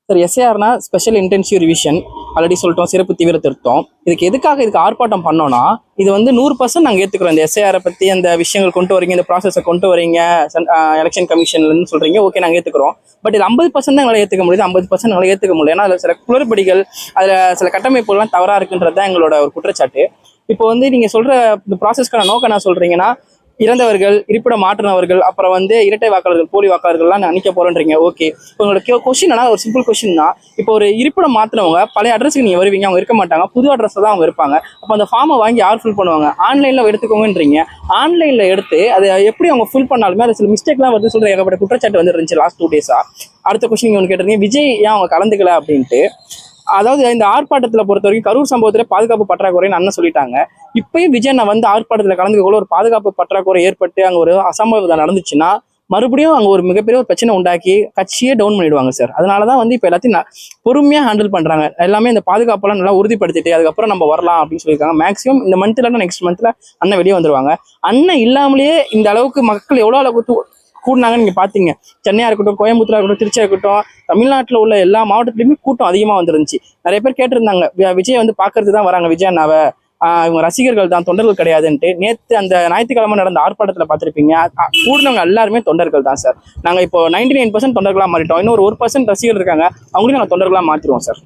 Sir எஸ்ஏஆர்னா special intensive revision already சொல்லிட்டோம், சிறப்பு தீவிர திருத்தம். இதுக்கு ஆர்ப்பாட்டம் பண்ணோம்னா இது வந்து 100% நாங்கள் ஏற்றுக்கிறோம். இந்த எஸ்ஏஆரை பற்றி அந்த விஷயங்கள் கொண்டு வரீங்க, இந்த ப்ராசஸை கொண்டு வரீங்க எலெக்ஷன் கமிஷன்லன்னு சொல்கிறீங்க, ஓகே நாங்கள் ஏற்றுக்கிறோம். பட் இது 50% தான் எங்களால் ஏற்றுக்க முடியுது, 50% எங்களால் ஏற்றுக்க முடியல. ஏன்னா அதில் சில குளறுபடிகள், அதில் சில கட்டமைப்புகள்லாம் தவறாக இருக்குன்றது தான் எங்களோட ஒரு குற்றச்சாட்டு. இப்போ வந்து நீங்கள் சொல்கிற இந்த ப்ராசஸ்க்கான நோக்கம் என்ன சொல்கிறீங்கன்னா, இறந்தவர்கள், இருப்பிடம் மாற்றினவர்கள், அப்புறம் வந்து இரட்டை வாக்காளர்கள், போலி வாக்காளர்கள்லாம் நினைக்க போறேன்றீங்க. ஓகே, இப்போ உங்களோட கொஸ்டின் ஒரு சிம்பிள் கொஸ்டின் தான். இப்போ ஒரு இருப்பிடம் மாற்றினவங்க பழைய அட்ரஸுக்கு நீங்க வருவீங்க, அவங்க இருக்க மாட்டாங்க, புது அட்ரஸ்ல தான் அவங்க இருப்பாங்க. அப்போ அந்த ஃபார்மை வாங்கி யார் ஃபில் பண்ணுவாங்க? ஆன்லைன்ல எடுத்துக்கோங்கன்றீங்க. ஆன்லைன்ல எடுத்து அதை எப்படி அவங்க ஃபில் பண்ணாலுமே அது சில மிஸ்டேக்லாம் வருது சொல்ற ஏகப்பட்ட குற்றச்சாட்டு வந்து இருந்துச்சு லாஸ்ட் 2 டேஸா. அடுத்த கொஸ்டின் ஒன்று கேட்டிருந்தீங்க, விஜய் ஏன் அவங்க கலந்துக்கல அப்படின்ட்டு. அதாவது இந்த ஆர்ப்பாட்டத்தில் பொறுத்த வரைக்கும் கரூர் சம்பவத்தில் பாதுகாப்பு பற்றாக்குறைன்னு அண்ணன் சொல்லிட்டாங்க. இப்பயும் விஜய் நான் வந்து ஆர்ப்பாட்டத்தில் கலந்துக்கொள்ள ஒரு பாதுகாப்பு பற்றாக்குறை ஏற்பட்டு அங்கே ஒரு அசம்பவம் நடந்துச்சுன்னா மறுபடியும் அங்கே ஒரு மிகப்பெரிய ஒரு பிரச்சனை உண்டாக்கி கட்சியே டவுன் பண்ணிடுவாங்க சார். அதனால தான் வந்து இப்போ எல்லாத்தையும் பொறுமையாக ஹேண்டில் பண்ணுறாங்க. எல்லாமே இந்த பாதுகாப்பெல்லாம் நல்லா உறுதிப்படுத்திட்டு அதுக்கப்புறம் நம்ம வரலாம் அப்படின்னு சொல்லியிருக்காங்க. மேக்ஸிமம் இந்த மந்த்ல நெக்ஸ்ட் மந்த்ல அண்ணன் வெளியே வந்துருவாங்க. அண்ணன் இல்லாமலேயே இந்த அளவுக்கு மக்கள் எவ்வளோ அளவுக்கு கூட்டினாங்கன்னு நீங்கள் பார்த்தீங்க. சென்னையாக இருக்கட்டும், கோயம்புத்தூராக இருக்கட்டும், திருச்சியாக இருக்கட்டும், தமிழ்நாட்டில் உள்ள எல்லா மாவட்டத்துலையுமே கூட்டம் அதிகமாக வந்துருந்துச்சு. நிறைய பேர் கேட்டிருந்தாங்க, விஜய் வந்து பார்க்கறது தான் வராங்க, விஜய் அண்ணாவை, இவங்க ரசிகர்கள் தான், தொண்டர்கள் கிடையாதுன்ட்டு. நேற்று அந்த ஞாயிற்றுக்கிழமை நடந்த ஆர்ப்பாட்டத்தில் பார்த்துருப்பீங்க, கூடினவங்க எல்லாருமே தொண்டர்கள் தான் சார். நாங்கள் இப்போ 99% தொண்டர்களாக மாறிட்டோம். இன்னும் ஒரு 1% ரசிகர்கள் இருக்காங்க, அவங்களையும் நாங்கள் தொண்டர்களாக மாற்றிடுவோம் சார்.